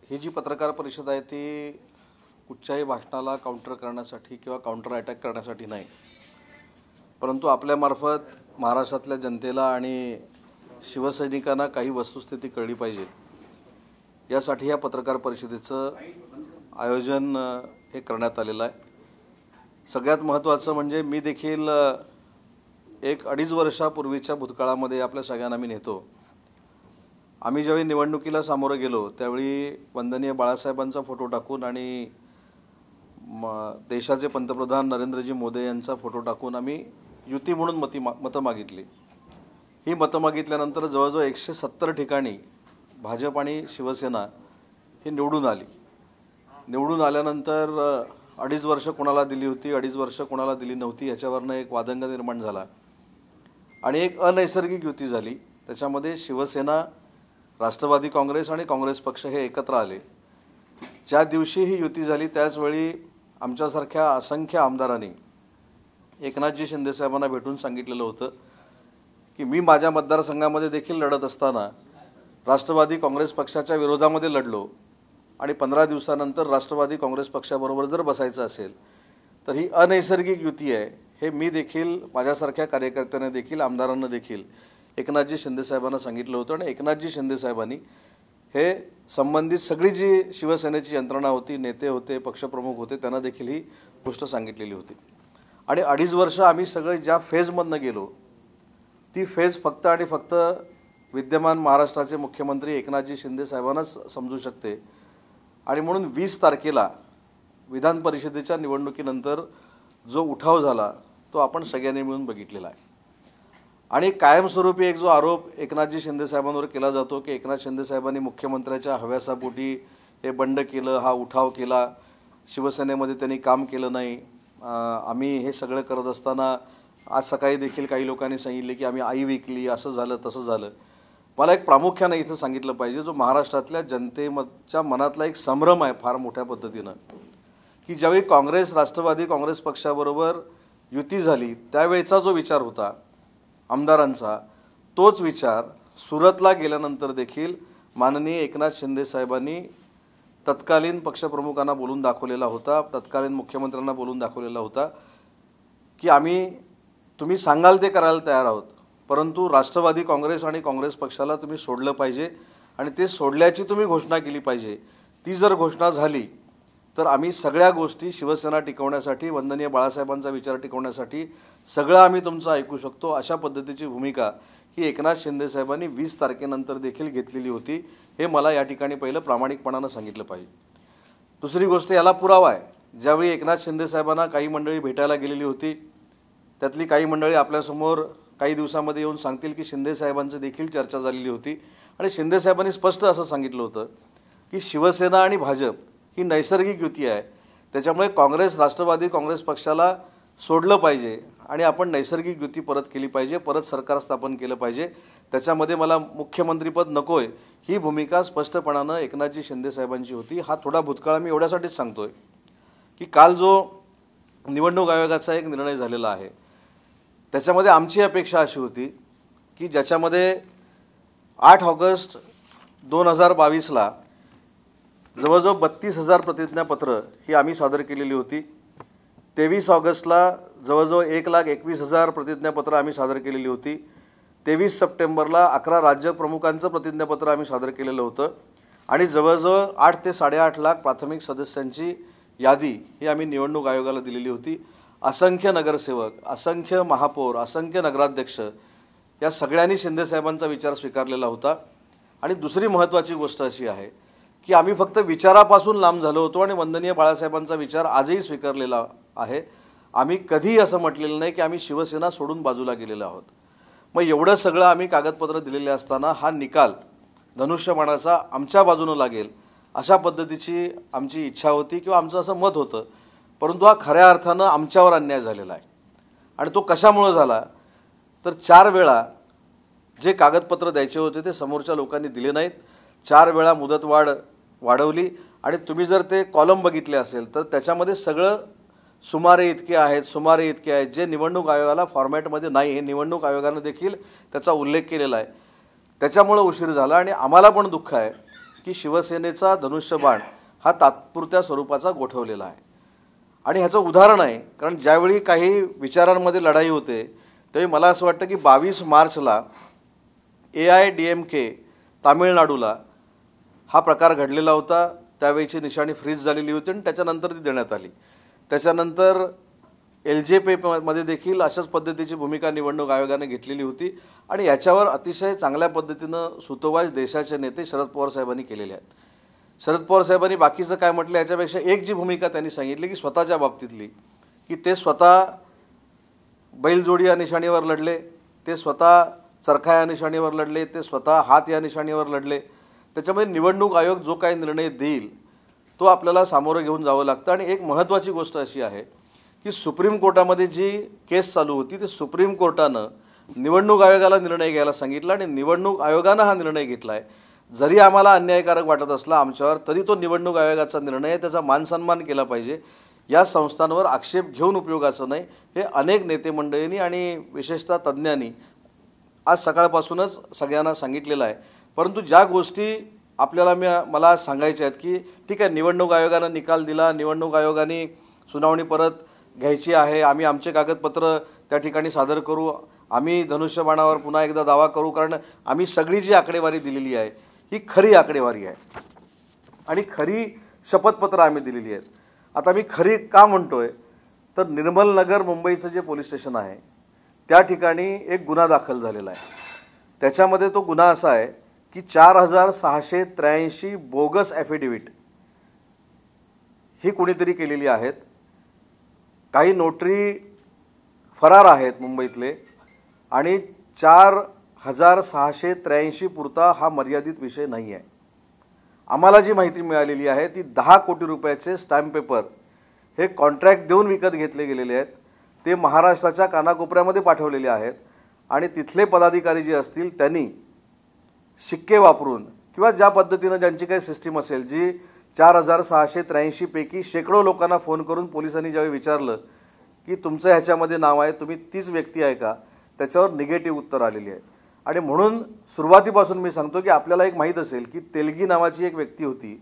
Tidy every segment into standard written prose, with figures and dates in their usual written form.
ही जी पत्रकार परिषद आहे ती कुठच्याही भाषणाला काउंटर करण्यासाठी किंवा काउंटर अटॅक करण्यासाठी नाही, परंतु आपल्यामार्फत महाराष्ट्रातल्या जनतेला आणि शिवसैनिकांना काही वस्तुस्थिती कळली पाहिजे यासाठी या पत्रकार परिषदेचं आयोजन हे करण्यात आलेलं आहे। सगळ्यात महत्त्वाचं म्हणजे मी देखील 1-2.5 वर्षापूर्वीच्या भूतकाळामध्ये आपल्या सगळ्यांना मी नेतो। आम्ही ज्यावेळी निवडणुकीला सामोरे गेलो त्यावेळी वंदनीय बाळासाहेबांचा फोटो टाकून आणि देशाचे पंतप्रधान नरेंद्रजी मोदी यांचा फोटो टाकून आम्ही युती म्हणून मतं मागितली। ही मतं मागितल्यानंतर जवळजवळ 170 ठिकाणी भाजप आणि शिवसेना ही निवडून आली। निवडून आल्यानंतर 2.5 वर्ष कोणाला दिली होती, 2.5 वर्ष कोणाला दिली नव्हती याच्यावरनं एक वादंग निर्माण झाला आणि एक अनैसर्गिक युती झाली। त्याच्यामध्ये शिवसेना, राष्ट्रवादी काँग्रेस आणि काँग्रेस पक्ष हे एकत्र आले। ज्या दिवशी ही युती झाली त्याचवेळी आमच्यासारख्या असंख्य आमदारांनी एकनाथजी शिंदे साहेबांना भेटून सांगितलेलं होतं की मी माझ्या मतदारसंघामध्ये देखील लढत असताना राष्ट्रवादी काँग्रेस पक्षाच्या विरोधामध्ये लढलो आणि 15 दिवसानंतर राष्ट्रवादी काँग्रेस पक्षाबरोबर जर बसायचं असेल तर ही अनैसर्गिक युती आहे हे मी देखील माझ्यासारख्या कार्यकर्त्यांना देखील आमदारांना देखील एकनाथजी शिंदे साहेबांना सांगितलं होतं आणि एकनाथजी शिंदे साहेबांनी हे संबंधित सगळी जी शिवसेनेची यंत्रणा होती, नेते होते, पक्षप्रमुख होते त्यांना देखील ही गोष्ट सांगितलेली होती। आणि 2.5 वर्ष आम्ही सगळे ज्या फेजमधनं गेलो ती फेज फक्त आणि फक्त विद्यमान महाराष्ट्राचे मुख्यमंत्री एकनाथजी शिंदे साहेबांनाच समजू शकते आणि म्हणून 20 तारखेला विधान परिषदेच्या निवडणुकीनंतर जो उठाव झाला तो आपण सगळ्यांनी मिळून बघितलेला आहे। आणि कायमस्वरूपी एक जो आरोप एकनाथजी शिंदे साहेबांवर केला जातो की एकनाथ शिंदे साहेबांनी मुख्यमंत्र्याच्या हव्यासापोटी हे बंड केलं, हा उठाव केला, शिवसेनेमध्ये त्यांनी काम केलं नाही, आम्ही हे सगळं करत असताना आज सकाळी देखील काही लोकांनी सांगितले की आम्ही आई विकली, असं झालं तसं झालं। मला एक प्रामुख्याने इथं सांगितलं पाहिजे जो महाराष्ट्रातल्या जनतेच्या मनातला एक संभ्रम आहे फार मोठ्या पद्धतीनं की ज्यावेळी काँग्रेस, राष्ट्रवादी काँग्रेस पक्षाबरोबर युती झाली त्यावेळेचा जो विचार होता आमदारांचा, तोच विचार सुरतला गेल्यानंतर देखील माननीय एकनाथ शिंदे साहेबांनी तत्कालीन पक्षप्रमुखांना बोलून दाखवलेला होता, तत्कालीन मुख्यमंत्र्यांना बोलून दाखवलेला होता की तुम्ही सांगाल ते करायला तयार आहोत, परंतु राष्ट्रवादी काँग्रेस आणि काँग्रेस पक्षाला तुम्ही सोडलं पाहिजे आणि ते सोडल्याची तुम्ही घोषणा केली पाहिजे। ती जर घोषणा झाली तर आम्ही सगळ्या गोष्टी शिवसेना टिकवण्यासाठी, वंदनीय बाळासाहेबांचा विचार टिकवण्यासाठी सगळं आम्ही तुमचं ऐकू शकतो, अशा पद्धतीची भूमिका ही एकनाथ शिंदे साहेबांनी 20 तारखेनंतर देखील घेतलेली होती। हे मला या ठिकाणी पहिलं प्रामाणिकपणानं सांगितलं पाहिजे। दुसरी गोष्ट याला पुरावा आहे, ज्यावेळी एकनाथ शिंदे साहेबांना काही मंडळी भेटायला गेलेली होती त्यातली काही मंडळी आपल्यासमोर काही दिवसामध्ये येऊन सांगतील की शिंदे साहेबांचं देखील चर्चा झालेली होती आणि शिंदे साहेबांनी स्पष्ट असं सांगितलं होतं की शिवसेना आणि भाजप ही नैसर्गिक युती आहे, त्याच्यामुळे काँग्रेस, राष्ट्रवादी काँग्रेस पक्षाला सोडलं पाहिजे आणि आपण नैसर्गिक युती परत केली पाहिजे, परत सरकार स्थापन केलं पाहिजे, त्याच्यामध्ये मला मुख्यमंत्रीपद नकोय, ही भूमिका स्पष्टपणानं एकनाथजी शिंदे साहेबांची होती। हा थोडा भूतकाळ मी एवढ्यासाठीच सांगतोय की काल जो निवडणूक आयोगाचा एक निर्णय झालेला आहे त्याच्यामध्ये आमची अपेक्षा अशी होती की ज्याच्यामध्ये 8 ऑगस्ट 2022ला जवळजवळ 32,000 प्रतिज्ञापत्र ही आम्ही सादर केलेली होती। 23 ऑगस्टला जवळजवळ 1,21,000 प्रतिज्ञापत्र आम्ही सादर केलेली होती। 23 सप्टेंबरला 11 राज्यप्रमुखांचं प्रतिज्ञापत्र आम्ही सादर केलेलं होतं आणि जवळजवळ 8 ते 8.5 लाख प्राथमिक सदस्यांची यादी ही आम्ही निवडणूक आयोगाला दिलेली होती। असंख्य नगरसेवक, असंख्य महापौर, असंख्य नगराध्यक्ष या सगळ्यांनी शिंदे साहेबांचा विचार स्वीकारलेला होता। आणि दुसरी महत्त्वाची गोष्ट अशी आहे की आम्ही फक्त विचारापासून लांब झालो होतो आणि वंदनीय बाळासाहेबांचा विचार आजही स्वीकारलेला आहे। आम्ही कधीही असं म्हटलेलं नाही की आम्ही शिवसेना सोडून बाजूला गेलेलो आहोत। मग एवढं सगळं आम्ही कागदपत्र दिलेले असताना हा निकाल धनुष्यबाणाचा आमच्या बाजूनं लागेल अशा पद्धतीची आमची इच्छा होती किंवा आमचं असं मत होतं, परंतु हा खऱ्या अर्थानं आमच्यावर अन्याय झालेला आहे। आणि तो कशामुळे झाला तर 4 वेळा जे कागदपत्र द्यायचे होते ते समोरच्या लोकांनी दिले नाहीत, 4 वेळा मुदतवाढ वाढवली आणि तुम्ही जर ते कॉलम बघितले असेल तर त्याच्यामध्ये सगळं सुमारे इतके आहेत जे निवडणूक आयोगाला फॉर्मॅटमध्ये नाही, हे निवडणूक आयोगाने देखील त्याचा उल्लेख केलेला आहे। त्याच्यामुळे उशीर झाला आणि आम्हाला पण दुःख आहे की शिवसेनेचा धनुष्यबाण हा तात्पुरत्या स्वरूपाचा गोठवलेला आहे. आणि ह्याचं उदाहरण आहे, कारण ज्यावेळी काही विचारांमध्ये लढाई होते त्यावेळी मला असं वाटतं की 22 मार्चला AIADMK तामिळनाडूला हा प्रकार घडलेला होता. त्यावेळीची निशाणी फ्रीज झालेली होती आणि त्याच्यानंतर ती देण्यात आली. त्याच्यानंतर LJPमध्ये देखील अशाच पद्धतीची भूमिका निवडणूक आयोगाने घेतलेली होती आणि याच्यावर अतिशय चांगल्या पद्धतीनं सुतोवाच देशाचे नेते शरद पवार साहेबांनी केलेले आहेत. शरद पवार साहेबांनी बाकीचं काय म्हटलं याच्यापेक्षा एक जी भूमिका त्यांनी सांगितली की स्वतःच्या बाबतीतली, की ते स्वतः बैलजोडी या निशाणीवर लढले, ते स्वतः चरखा या निशाणीवर लढले, ते स्वतः हात या निशाणीवर लढले. त्याच्यामध्ये निवडणूक आयोग जो काही निर्णय देईल तो आपल्याला सामोरं घेऊन जावं लागतं. आणि एक महत्त्वाची गोष्ट अशी आहे की सुप्रीम कोर्टामध्ये जी केस चालू होती ते सुप्रीम कोर्टानं निवडणूक आयोगाला निर्णय घ्यायला सांगितला आणि निवडणूक आयोगानं हा निर्णय घेतला आहे. जरी आम्हाला अन्यायकारक वाटत असला आमच्यावर, तरी तो निवडणूक आयोगाचा निर्णय आहे, त्याचा मानसन्मान केला पाहिजे. या संस्थांवर आक्षेप घेऊन उपयोगाचं नाही, हे अनेक नेते मंडळींनी आणि विशेषतः तज्ज्ञांनी आज सकाळपासूनच सगळ्यांना सांगितलेलं आहे. परंतु ज्या गोष्टी आपल्याला मला सांगायच्या आहेत की ठीक आहे, निवडणूक आयोगानं निकाल दिला, निवडणूक आयोगाने सुनावणी परत घ्यायची आहे, आम्ही आमचे कागदपत्र त्या ठिकाणी सादर करू, आम्ही धनुष्यबाणावर पुन्हा एकदा दावा करू, कारण आम्ही सगळी जी आकडेवारी दिलेली आहे ही खरी आकडेवारी आहे आणि खरी शपथपत्र आम्ही दिलेली आहेत. आता मी खरी का म्हणतोय तर निर्मल नगर मुंबईचं जे पोलीस स्टेशन आहे त्या ठिकाणी एक गुन्हा दाखल झालेला आहे. त्याच्यामध्ये तो गुन्हा असा आहे की 4683 बोगस ॲफिडेविट ही कुणीतरी केलेली आहेत. काही नोटरी फरार आहेत मुंबईतले आणि 4683 पुरता हा मर्यादित विषय नाही आहे. आम्हाला जी माहिती मिळालेली आहे ती 10 कोटी रुपयाचे स्टॅम्प पेपर हे कॉन्ट्रॅक्ट देऊन विकत घेतले गेलेले आहेत. ते महाराष्ट्राच्या कानाकोपऱ्यामध्ये पाठवलेले आहेत आणि तिथले पदाधिकारी जे असतील त्यांनी शिक्के वापरून किंवा ज्या पद्धतीनं ज्यांची काही सिस्टीम असेल, जी 4683 पैकी शेकडो लोकांना फोन करून पोलिसांनी ज्यावेळी विचारलं की तुमचं ह्याच्यामध्ये नाव आहे, तुम्ही तीच व्यक्ती आहे का, त्याच्यावर निगेटिव्ह उत्तर आलेली आहे. आणि म्हणून सुरुवातीपासून मी सांगतो की आपल्याला एक माहीत असेल की तेलगी नावाची एक व्यक्ती होती,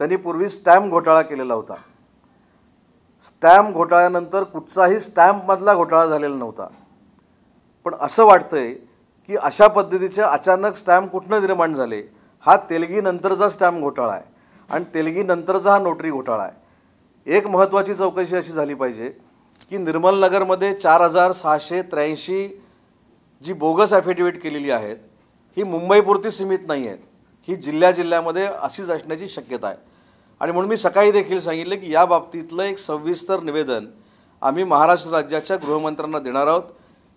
त्यांनी पूर्वी स्टॅम्प घोटाळा केलेला होता. स्टॅम्प घोटाळ्यानंतर कुठचाही स्टॅम्पमधला घोटाळा झालेला नव्हता. पण असं वाटतंय की अशा पद्धतीचे अचानक स्टॅम्प कुठनं निर्माण झाले, हा तेलगीनंतरचा स्टॅम्प घोटाळा आहे आणि तेलगीनंतरचा हा नोटरी घोटाळा आहे. एक महत्त्वाची चौकशी अशी झाली पाहिजे की निर्मल नगरमध्ये 4683 जी बोगस ॲफिडेविट केलेली आहेत ही मुंबईपुरती सीमित नाही आहेत, ही जिल्ह्यामध्ये अशीच असण्याची शक्यता आहे. आणि म्हणून मी सकाळी देखील सांगितलं की या बाबतीतलं एक सविस्तर निवेदन आम्ही महाराष्ट्र राज्याच्या गृहमंत्र्यांना देणार आहोत.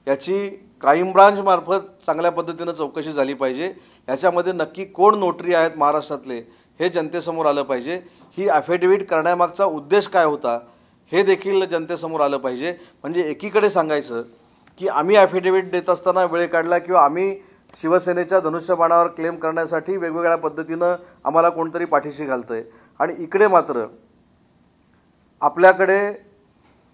याची क्राईम ब्रांचमार्फत चांगल्या पद्धतीनं चौकशी झाली पाहिजे. याच्यामध्ये नक्की कोण नोटरी आहेत महाराष्ट्रातले हे जनतेसमोर आलं पाहिजे. ही ॲफिडेविट करण्यामागचा उद्देश काय होता हे देखील जनतेसमोर आलं पाहिजे. म्हणजे एकीकडे सांगायचं की आम्ही ॲफिडेविट देत असताना वेळ काढला किंवा आम्ही शिवसेनेच्या धनुष्यबाणावर क्लेम करण्यासाठी वेगवेगळ्या पद्धतीनं आम्हाला कोणतरी पाठीशी घालतं आहे, आणि इकडे मात्र आपल्याकडे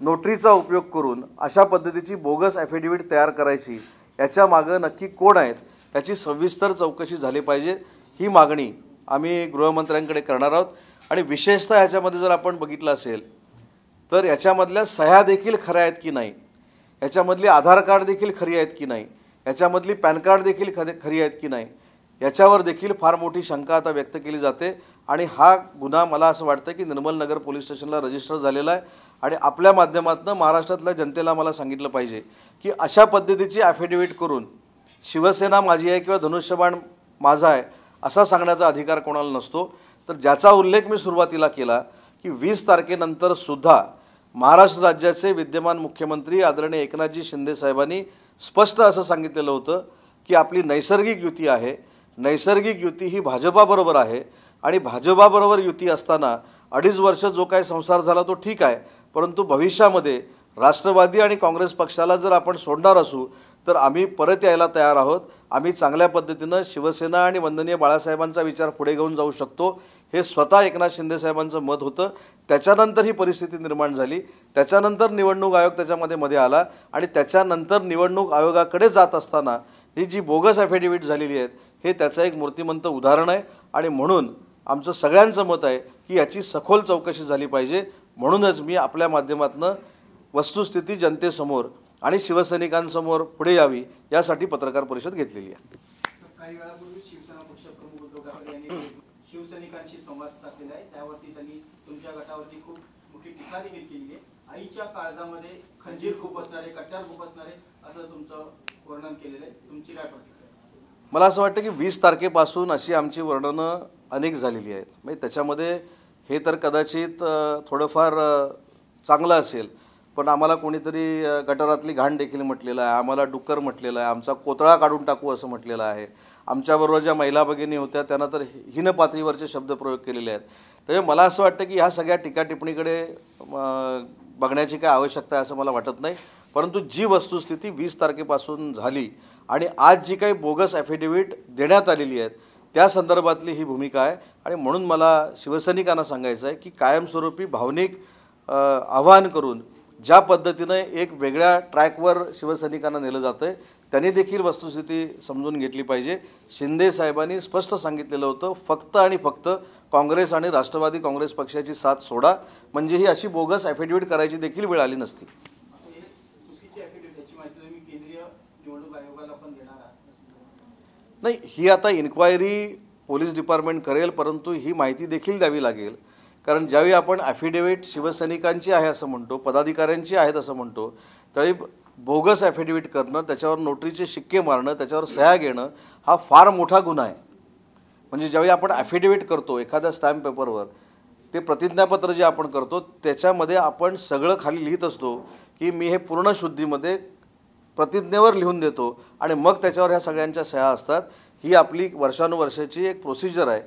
नोटरीचा उपयोग करून अशा पद्धतीची बोगस ॲफिडेविट तयार करायची, याच्या मागं नक्की कोण आहेत याची सविस्तर चौकशी झाली पाहिजे. ही मागणी आम्ही गृहमंत्र्यांकडे करणार आहोत. आणि विशेषतः ह्याच्यामध्ये जर आपण बघितलं असेल तर याच्यामधल्या सह्या देखील खऱ्या आहेत की नाही, याच्यामधली आधार कार्ड देखील खरी आहेत की नाही, याच्यामधली पॅन कार्ड देखील खरी आहेत की नाही, याच्यावर देखील फार मोठी शंका आता व्यक्त केली जाते. आणि हा गुन्हा मला असं वाटतं की निर्मल नगर पोलीस स्टेशनला रजिस्टर झालेला आहे. आणि आपल्या माध्यमातून महाराष्ट्रातल्या जनतेला मला सांगितलं पाहिजे की अशा पद्धतीची ॲफिडेविट करून शिवसेना माझी आहे किंवा धनुष्यबाण माझा आहे असा सांगण्याचा अधिकार कोणाला नसतो. तर ज्याचा उल्लेख मी सुरुवातीला केला की 20 तारखेनंतर सुद्धा महाराष्ट्र राज्याचे विद्यमान मुख्यमंत्री आदरणीय एकनाथजी शिंदे साहेबांनी स्पष्ट असं सांगितलेलं होतं की आपली नैसर्गिक युती आहे, नैसर्गिक युती ही भाजपाबरोबर आहे आणि भाजपाबरोबर युती असताना 2.5 वर्ष जो काही संसार झाला तो ठीक आहे, परंतु भविष्यामध्ये राष्ट्रवादी आणि काँग्रेस पक्षाला जर आपण सोडणार असू तर आम्ही परत यायला तयार आहोत. आम्ही चांगल्या पद्धतीनं शिवसेना आणि वंदनीय बाळासाहेबांचा विचार पुढे घेऊन जाऊ शकतो, हे स्वतः एकनाथ शिंदे साहेबांचं मत होतं. त्याच्यानंतर ही परिस्थिती निर्माण झाली, त्याच्यानंतर निवडणूक आयोग त्याच्यामध्ये आला आणि त्याच्यानंतर निवडणूक आयोगाकडे जात असताना ही जी बोगस ॲफिडेव्हिट झालेली आहेत हे त्याचं एक मूर्तिमंत उदाहरण आहे आणि म्हणून आमचं सगळ्यांचं मत आहे की याची सखोल चौकशी झाली पाहिजे। म्हणूनच मी आपल्या माध्यमातून वस्तुस्थिती जनतेसमोर आणि शिवसैनिकांसमोर पुढे यावी यासाठी पत्रकार परिषद घेतलेली आहे। काही वेळापूर्वी शिवसेना पक्षप्रमुख उद्धव ठाकरे यांनी शिवसैनिकांशी संवाद साधलेला आहे, त्यावरती त्यांनी तुमच्या गटावरती खूप मोठी टीका देखील केली आहे। आईच्या काळजामध्ये खंजीर खुपसणारे, कट्यार खुपसणारे असं तुमचं वर्णन केलेलं आहे, तुमची काय प्रतिक्रिया? मला असं वाटतं की 20 तारखेपासून अशी आमची वर्णनं अनेक झालेली आहेत। म्हणजे त्याच्यामध्ये हे तर कदाचित थोडंफार चांगलं असेल, पण आम्हाला कोणीतरी गटारातली घाण देखील म्हटलेलं आहे, आम्हाला डुक्कर म्हटलेलं आहे, आमचा कोतळा काढून टाकू असं म्हटलेलं आहे। आमच्याबरोबर ज्या महिला भगिनी होत्या त्यांना तर हीन पातळीवरचे शब्दप्रयोग केलेले आहेत। त्यामुळे मला असं वाटतं की ह्या सगळ्या टीका टिप्पणीकडे बघण्याची काय आवश्यकता आहे असं मला वाटत नाही। परंतु जी वस्तुस्थिती 20 तारखेपासून झाली आणि आज जी काही बोगस ॲफिडेव्हिट देण्यात आलेली आहेत त्या संदर्भातली ही भूमिका आहे आणि म्हणून मला शिवसैनिकांना सांगायचं आहे की कायमस्वरूपी भावनिक आवाहन करून ज्या पद्धतीने एक वेगळ्या ट्रॅकवर शिवसैनिकांना नेलं जातं आहे त्यांनी देखील वस्तुस्थिती समजून घेतली पाहिजे। शिंदे साहेबांनी स्पष्ट सांगितलेलं होतं फक्त आणि फक्त काँग्रेस आणि राष्ट्रवादी काँग्रेस पक्षाची साथ सोडा, म्हणजे ही अशी बोगस ॲफिडेव्हिट करायची देखील वेळ आली नसती। नाही, ही आता इन्क्वायरी पोलीस डिपार्टमेंट करेल, परंतु ही माहिती देखील द्यावी लागेल। कारण ज्यावेळी आपण ॲफिडेव्हिट शिवसैनिकांची आहे असं म्हणतो, पदाधिकाऱ्यांची आहेत असं म्हणतो, त्यावेळी बोगस ॲफिडेव्हिट करणं, त्याच्यावर नोटरीचे शिक्के मारणं, त्याच्यावर सह्या घेणं हा फार मोठा गुन्हा आहे। म्हणजे ज्यावेळी आपण ॲफिडेव्हिट करतो एखाद्या स्टॅम्प पेपरवर, ते प्रतिज्ञापत्र जे आपण करतो त्याच्यामध्ये आपण सगळं खाली लिहित असतो की मी हे पूर्ण शुद्धीमध्ये प्रतिज्ञेवर लिहून देतो आणि मग त्याच्यावर ह्या सगळ्यांच्या सह्या असतात। ही आपली वर्षानुवर्षाची एक प्रोसिजर आहे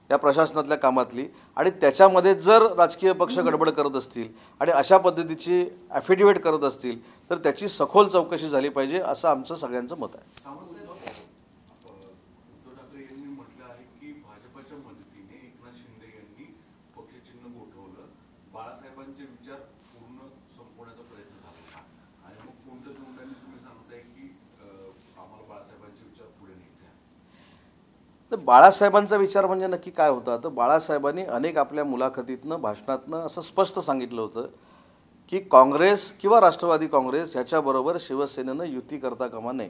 या प्रशासनातल्या कामातली आणि त्याच्यामध्ये जर राजकीय पक्ष गडबड करत असतील आणि अशा पद्धतीची ॲफिडेव्हिट करत असतील तर त्याची सखोल चौकशी झाली पाहिजे असं आमचं सगळ्यांचं मत आहे। उद्धव ठाकरे यांनी म्हटलं आहे की भाजपच्या मदतीने एकनाथ शिंदे यांनी पक्षचिन्ह गोठवलं, बाळासाहेबांचे विचार पूर्ण संपवण्याचा प्रयत्न झाला आणि मग कोणत्या तोंडाने तुम्ही सांगताय की आम्हाला बाळासाहेबांचे विचार पुढे न्यायचे आहे? तर बाळासाहेबांचा विचार म्हणजे नक्की काय होता? तर बाळासाहेबांनी अनेक आपल्या मुलाखतीतनं भाषणातनं असं स्पष्ट सांगितलं होतं की काँग्रेस किंवा राष्ट्रवादी काँग्रेस ह्याच्याबरोबर शिवसेनेनं युती करता कामा नये,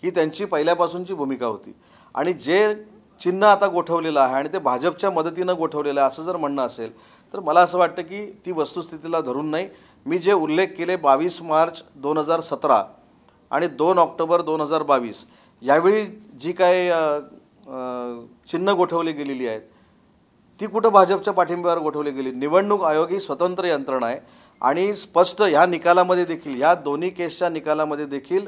ही त्यांची पहिल्यापासूनची भूमिका होती। आणि जे चिन्ह आता गोठवलेलं आहे आणि ते भाजपच्या मदतीनं गोठवलेलं आहे असं जर म्हणणं असेल तर मला असं वाटतं की ती वस्तुस्थितीला धरून नाही। मी जे उल्लेख केले 22 मार्च 2017 आणि 2 ऑक्टोबर 2022 यावेळी जी काय चिन्ह गोठवली गेलेली आहेत ती कुठं भाजपच्या पाठिंब्यावर गोठवली गेली? निवडणूक आयोग ही स्वतंत्र यंत्रणा आहे आणि स्पष्ट ह्या निकालामध्ये देखील, ह्या दोन्ही केसच्या निकालामध्ये देखील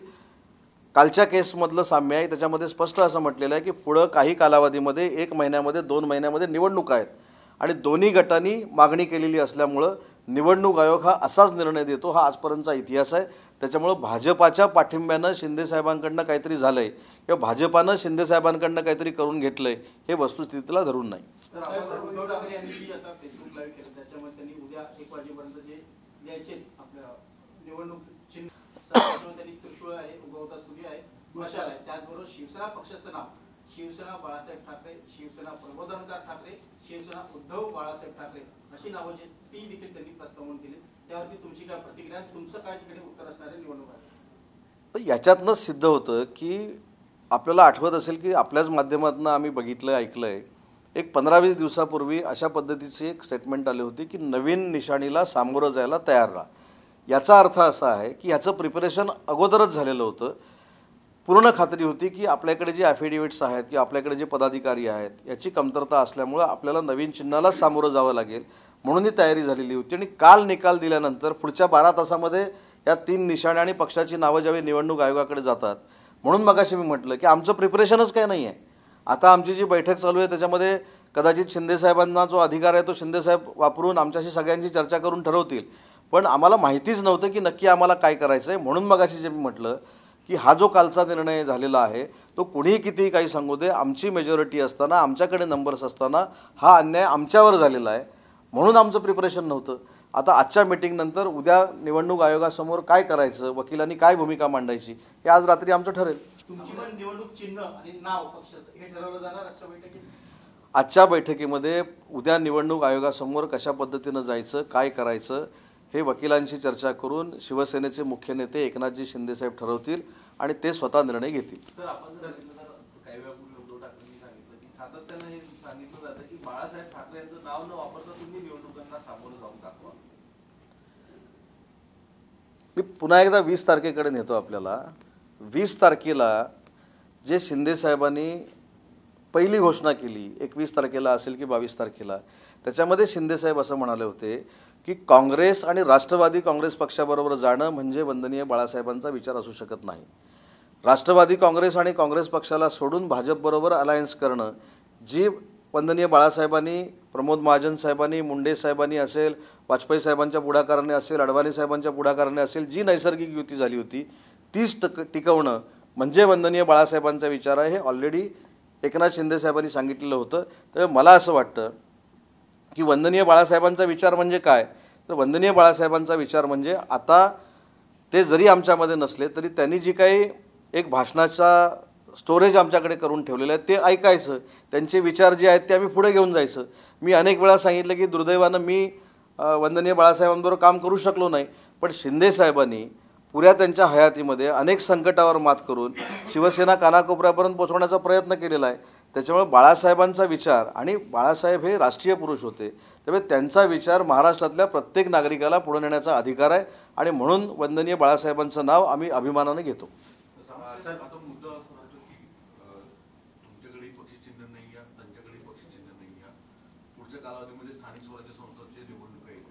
कालच्या केसमधलं साम्य आहे। त्याच्यामध्ये स्पष्ट असं म्हटलेलं आहे की पुढं काही कालावधीमध्ये 1 महिन्यामध्ये 2 महिन्यामध्ये निवडणुका आहेत आणि दोन्ही गटांनी मागणी केलेली असल्यामुळं निवडणूक आयोग हा असाच निर्णय देतो, हा आजपर्यंतचा इतिहास आहे। त्याच्यामुळं भाजपाच्या पाठिंब्यानं शिंदेसाहेबांकडनं काहीतरी झालं आहे किंवा भाजपानं शिंदेसाहेबांकडनं काहीतरी करून घेतलं आहे हे वस्तुस्थितीला धरून नाही। उद्धव ठाकरे यांनी जी आता फेसबुक लाईव्ह केलं त्याच्यामध्ये त्यांनी उद्या 1 वाजेपर्यंत जे द्यायचे आपल्या निवडणूक चिन्ह त्यांनी त्रिशूळ आहे, उगवता सूर्य आहे, मशाल आहे, त्याचबरोबर शिवसेना पक्षाचं नाव शिवसेना बाळासाहेब ठाकरे, शिवसेना प्रबोधनकार ठाकरे, शिवसेना उद्धव बाळासाहेब ठाकरे अशी नावं जी ती देखील त्यांनी प्रस्तावना केली, त्यावरती तुमची काय प्रतिक्रिया, तुमचं काय तिकडे उत्तर असणार आहे निवडणूक आहे? तर याच्यातनंच सिद्ध होतं की आपल्याला आठवत असेल की आपल्याच माध्यमातून आम्ही बघितलं ऐकलं आहे, एक 15-20 दिवसापूर्वी अशा पद्धतीची एक स्टेटमेंट आली होती की नवीन निशाणीला सामोरं जायला तयार राहा। याचा अर्थ असा आहे की ह्याचं प्रिपरेशन अगोदरच झालेलं होतं। पूर्ण खात्री होती की आपल्याकडे जे ॲफिडेव्हिट्स आहेत किंवा आपल्याकडे जे पदाधिकारी आहेत याची कमतरता असल्यामुळं आपल्याला नवीन चिन्हालाच सामोरं जावं लागेल म्हणून ही तयारी झालेली होती। आणि काल निकाल दिल्यानंतर पुढच्या 12 तासामध्ये या 3 निशाणे आणि पक्षाची नावं ज्यावेळी निवडणूक आयोगाकडे जातात, म्हणून मगाशी मी म्हटलं की आमचं प्रिपरेशनच काय नाही आहे। आता आमची जी बैठक चालू आहे त्याच्यामध्ये कदाचित शिंदेसाहेबांना जो अधिकार आहे तो शिंदेसाहेब वापरून आमच्याशी सगळ्यांची चर्चा करून ठरवतील, पण आम्हाला माहितीच नव्हतं की नक्की आम्हाला काय करायचं आहे। म्हणून मगाशी जे मी म्हटलं की हा जो कालचा निर्णय झालेला आहे तो कुणीही कितीही काही सांगू दे, आमची मेजॉरिटी असताना, आमच्याकडे नंबर्स असताना हा अन्याय आमच्यावर झालेला आहे, म्हणून आमचं प्रिपरेशन नव्हतं। आता आजच्या मीटिंगनंतर उद्या निवडणूक आयोगासमोर काय करायचं, वकिलांनी काय भूमिका मांडायची हे आज रात्री आमचं ठरेल. तुमची पण निवडणूक चिन्ह आणि नाव पक्षाचं हे ठरवलं जाणार आजच्या बैठकीत. आजच्या बैठकीमध्ये उद्या निवडणूक आयोगासमोर कशा पद्धतीनं जायचं, काय करायचं हे वकिलांशी चर्चा करून शिवसेनेचे मुख्य नेते एकनाथजी शिंदेसाहेब ठरवतील आणि ते स्वतः निर्णय घेतील. तर आपण सांगितलं तर काही वेळापूर्वी उद्धव ठाकरेंनी सांगितलं की सातत्यानं हे सांगितलं जातं की बाळासाहेब ठाकरे यांचं नाव न वापरता तुम्ही निवडणुकांना सामोरं जाऊन दाखवा. मी पुन्हा एकदा 20 तारखेकडे नेतो आपल्याला. 20 तारखेला जे शिंदेसाहेबांनी पहिली घोषणा केली, 21 तारखेला असेल की 22 तारखेला, त्याच्यामध्ये शिंदेसाहेब असं म्हणाले होते की काँग्रेस आणि राष्ट्रवादी काँग्रेस पक्षाबरोबर जाणं म्हणजे वंदनीय बाळासाहेबांचा विचार असू शकत नाही. राष्ट्रवादी काँग्रेस आणि काँग्रेस पक्षाला सोडून भाजपबरोबर अलायन्स करणं जी वंदनीय बाळासाहेबांनी, प्रमोद महाजन साहेबांनी, मुंडे साहेबांनी असेल, वाजपेयी साहेबांच्या पुढाकाराने असेल, अडवाणी साहेबांच्या पुढाकाराने असेल, जी नैसर्गिक युती झाली होती तीच टिकवणं म्हणजे वंदनीय बाळासाहेबांचा विचार आहे. हे ऑलरेडी एकनाथ शिंदे साहेबांनी सांगितलेलं होतं. तर मला असं वाटतं की वंदनीय बाळासाहेबांचा विचार म्हणजे काय, तर वंदनीय बाळासाहेबांचा विचार म्हणजे आता ते जरी आमच्यामध्ये नसले तरी त्यांनी जी काही एक भाषणाचा स्टोरेज आमच्याकडे करून ठेवलेलं आहे ते ऐकायचं, त्यांचे विचार जे आहेत ते आम्ही पुढे घेऊन जायचं. मी अनेक वेळा सांगितलं की दुर्दैवानं मी वंदनीय बाळासाहेबांबरोबर काम करू शकलो नाही, पण शिंदे साहेबांनी पुऱ्या त्यांच्या हयातीमध्ये अनेक संकटावर मात करून शिवसेना कानाकोपऱ्यापर्यंत पोहोचवण्याचा प्रयत्न केलेला आहे. त्याच्यामुळे बाळासाहेबांचा विचार, आणि बाळासाहेब हे राष्ट्रीय पुरुष होते, त्यामुळे त्यांचा विचार महाराष्ट्रातल्या प्रत्येक नागरिकाला पुढे नेण्याचा अधिकार आहे आणि म्हणून वंदनीय बाळासाहेबांचं नाव आम्ही अभिमानाने घेतो. आता मुद्दा असा राहतो की तुमच्याकडे पक्षचिन्ह नाही आहे, त्यांच्याकडे पक्षचिन्ह नाही आहे. पुढच्या कालावधीमध्ये स्थानिक स्वराज्य संस्थांची निवडणूक येईल,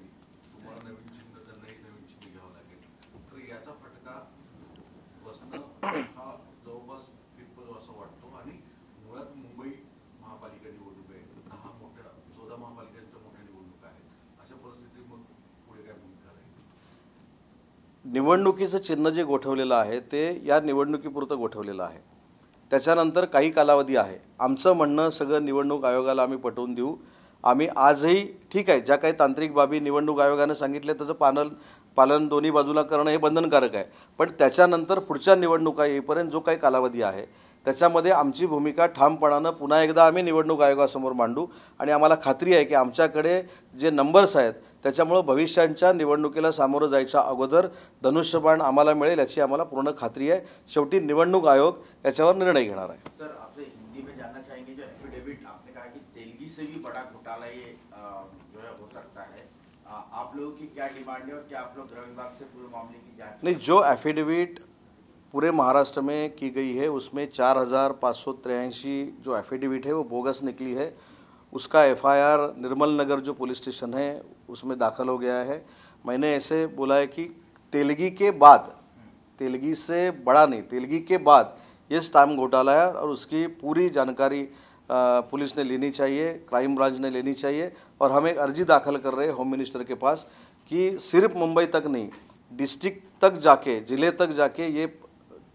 तुम्हाला नवीन चिन्ह, त्यांनाही नवीन चिन्ह घ्यावं लागेल. तर याचा फटका बसणं हा जवळपास कितपत असं वाटतो. आणि मुळात मुंबई महापालिका निवडणूक आहे, 14 महापालिकांच्या मोठ्या निवडणुका आहेत. अशा परिस्थितीत मग पुढे काय भूमिका राहील? निवडणुकीचं चिन्ह जे गोठवलेलं आहे ते या निवडणुकीपुरतं गोठवलेलं आहे. त्याच्यानंतर काही कालावधी आहे. आमचं म्हणणं सगळं निवडणूक आयोगाला आम्ही पटवून देऊ. आम्ही आजही ठीक आहे, ज्या काही तांत्रिक बाबी निवडणूक आयोगानं सांगितले त्याचं पालन दोन्ही बाजूला करणं हे बंधनकारक आहे. पण त्याच्यानंतर पुढच्या निवडणुका येईपर्यंत जो काही कालावधी आहे त्याच्यामध्ये आमची भूमिका ठामपणानं पुन्हा एकदा आम्ही निवडणूक आयोगासमोर मांडू. आणि आम्हाला खात्री आहे की आमच्याकडे जे नंबर्स आहेत त्याच्यामुळं भविष्याच्या निवडणुकीला सामोरं जायच्या अगोदर धनुष्यबाण आम्हाला मिळेल याची आम्हाला पूर्ण खात्री आहे. शेवटी निवडणूक आयोग याच्यावर निर्णय घेणार आहे. सर, आपसे हिंदी में जानना चाहेंगे, जो एफिडेविट आपने कहा कि तेलगी से भी बड़ा घोटाला ये जो है हो सकता है, आप लोगों की क्या डिमांड है और क्या आप लोग गृह विभाग से पूरे मामले की जांच? नहीं, जो एफिडेविट पूरे महाराष्ट्र में की गई है उसमें 4583 जो एफिडेविट है वो बोगस निकली है. उसका एफआईआर निर्मल नगर जो पुलिस स्टेशन है उसमें दाखिल हो गया है. मैंने ऐसे बोला है कि तेलगी के बाद, तेलगी से बड़ा नहीं, तेलगी के बाद ये स्टैम्प घोटाला है और उसकी पूरी जानकारी पुलिस ने लेनी चाहिए, क्राइम ब्रांच ने लेनी चाहिए. और हम एक अर्जी दाखिल कर रहे हैं होम मिनिस्टर के पास कि सिर्फ मुंबई तक नहीं, डिस्ट्रिक्ट तक जाके, ज़िले तक जाके ये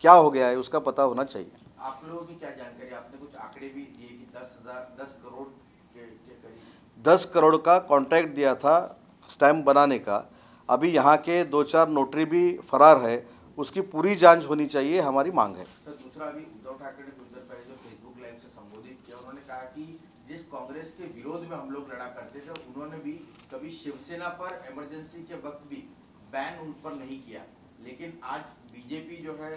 क्या हो गया है उसका पता होना चाहिए. आप लोगों की क्या जानकारी, आपने कुछ आंकड़े भी दिए कि 10 करोड़ के करीब 10 करोड़ का कॉन्ट्रैक्ट दिया था स्टैम्प बनाने का. अभी यहाँ के 2-4 नोटरी भी फरार है, उसकी पूरी जांच होनी चाहिए, हमारी मांग है. सर, दूसरा अभी उद्धव ठाकरे ने कुछ देर पहले जो फेसबुक लाइव से संबोधित किया, उन्होंने कहा कि जिस कांग्रेस के विरोध में हम लोग लड़ा करते थे उन्होंने भी कभी शिवसेना पर इमरजेंसी के वक्त भी बैन उन पर नहीं किया, लेकिन आज बीजेपी जो है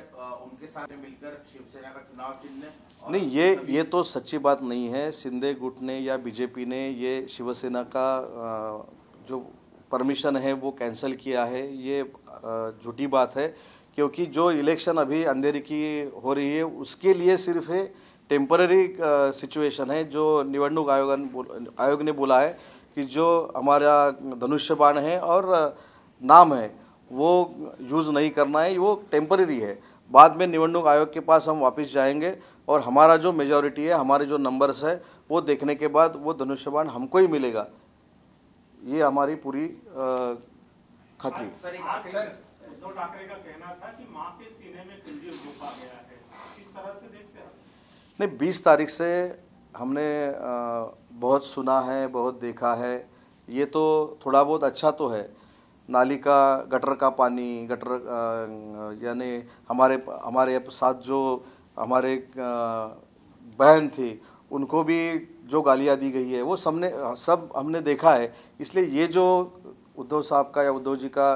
उनके साथ मिलकर शिवसेना का चुनाव चिन्ह नहीं, ये तो सच्ची बात नहीं है. शिंदे गुट ने या बीजेपी ने ये शिवसेना का जो परमिशन है वो कैंसिल किया है, ये झूठी बात है. क्योंकि जो इलेक्शन अभी अंधेरी की हो रही है उसके लिए सिर्फ है टेम्पररी सिचुएशन है. जो निवडणूक आयोग ने बोला है कि जो हमारा धनुष्यबाण है और नाम है वो यूज़ नहीं करना है, वो टेम्पररी है. बाद में निवडणूक आयोग के पास हम वापस जाएंगे और हमारा जो मेजॉरिटी है, हमारे जो नंबर्स है वो देखने के बाद वो धनुष्यबाण हमको ही मिलेगा, ये हमारी पूरी खातरी. उद्धव ठाकरे का कहना था कि मां के सीने में खंजीर घोंपा गया है, किस तरह से देखते हैं? नहीं, 20 तारीख से हमने बहुत सुना है, बहुत देखा है ये तो थोड़ा बहुत अच्छा तो है, नाली का गटर का पानी, गटर यानी हमारे साथ जो हमारे बहन थी उनको भी जो गालियाँ दी गई है वो सब हमने देखा है। इसलिए ये जो उद्धव साहब का या उद्धव जी का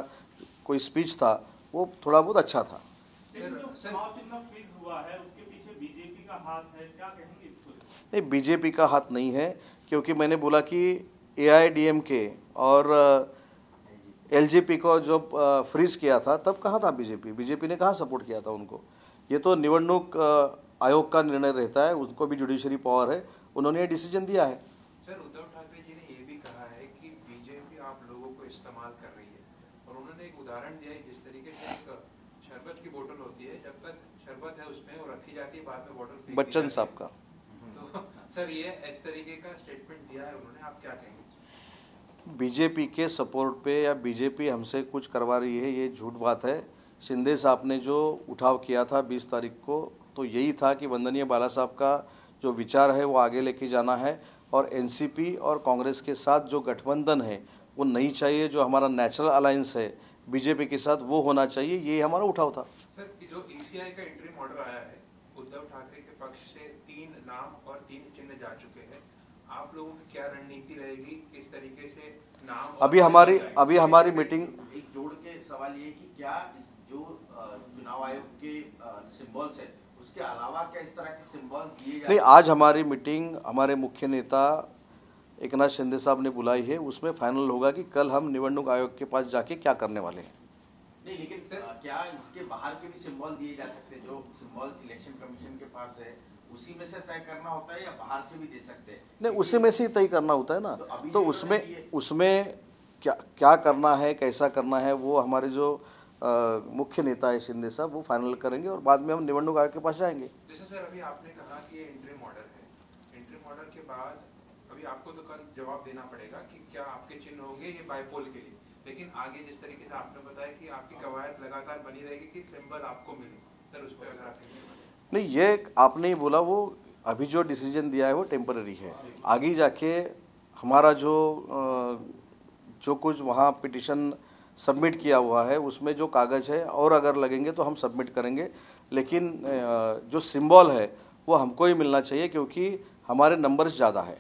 कोई स्पीच था वो थोड़ा बहुत अच्छा था। लेकिन जो चुनाव चिन्ह फ्रीज हुआ है उसके पीछे बीजेपी का हाथ है, क्या कहेंगे इसको? नहीं, बीजेपी का हाथ नहीं है, क्योंकि मैंने बोला कि AIADMK और LJP को जो फ्रीज किया था तब कहाँ था बीजेपी ने कहाँ सपोर्ट किया था उनको? ये तो निवडणूक आयोग का निर्णय रहता है, उनको भी जुडिशरी पावर है, उन्होंने ये डिसीजन दिया है। सर, उद्धव ठाकरे जी ने ये भी कहा है कि बीजेपी आप लोगों को इस्तेमाल कर रही है, और उन्होंने एक उदाहरण दिया है जिस तरीके से एक शरबत की बोतल होती है, जब तक शरबत है उसमें और रखी जाती है, बाद में बोतल फेंक दी बच्चन जाती है। साहब का तो सर ये इस तरीके का स्टेटमेंट दिया है उन्होंने, आप क्या कहेंगे? बीजेपी के सपोर्ट पे या बीजेपी हमसे कुछ करवा रही है, ये झूठ बात है। शिंदे साहब ने जो उठाव किया था 20 तारीख को, तो यही था कि वंदनीय बाला साहब का जो विचार है वो आगे लेके जाना है, और NCP और कांग्रेस के साथ जो गठबंधन है वो नहीं चाहिए, जो हमारा नेचुरल अलायंस है बीजेपी के साथ वो होना चाहिए, ये हमारा उठाव था। सर, जो ECI का इंटरिम ऑर्डर आया है, उद्धव ठाकरे के पक्ष से 3 नाम और 3 चिन्ह जा चुके हैं, आप लोगों की क्या रणनीति रहेगी, किस तरीके से नाम? अभी हमारी मीटिंग, एक जोड़ के सवाल ये कि क्या इस जो चुनाव आयोग के सिंबल्स है उसके अलावा क्या इस तरह के सिंबल दिए नहीं, आज हमारी मीटिंग हमारे मुख्य नेता एकनाथ शिंदे साहब ने बुलाई है, उसमें फाइनल होगा कि कल हम निवडणूक आयोग के पास जाके क्या करने वाले हैं। नहीं, लेकिन क्या इसके बाहर के भी सिंबल दिए जा सकते हैं? जो सिंबल इलेक्शन कमीशन के पास है उसी में से तय करना होता है या बाहर से भी दे सकते हैं? नहीं, उसी में से ही तय करना होता है ना। तो तो उसमें क्या करना है, कैसा करना है, वो हमारे जो मुख्य नेता है शिंदे साहब वो फाइनल करेंगे, और बाद में हम निवडणूक आयोग के पास जाएंगे। जैसे सर अभी आपने कहा कि ये इंटरिम ऑर्डर है, इंटरिम ऑर्डर के बाद अभी आपको तो कल जवाब देना पड़ेगा कि क्या आपके चिन्ह होंगे ये बाईपोल के लिए, लेकिन आगे जिस तरीके से आपने बताया कि आपकी कवायद लगातार बनी रहेगी कि सिंबल आपको मिले, सर उस पर अगर आप नहीं, ये आपने ही बोला, वो अभी जो डिसीजन दिया है वो टेम्पररी है। आगे जाके हमारा जो कुछ वहाँ पिटिशन सबमिट किया हुआ है उसमें जो कागज़ है और अगर लगेंगे तो हम सबमिट करेंगे, लेकिन जो सिंबल है वो हमको ही मिलना चाहिए, क्योंकि हमारे नंबर्स ज़्यादा है।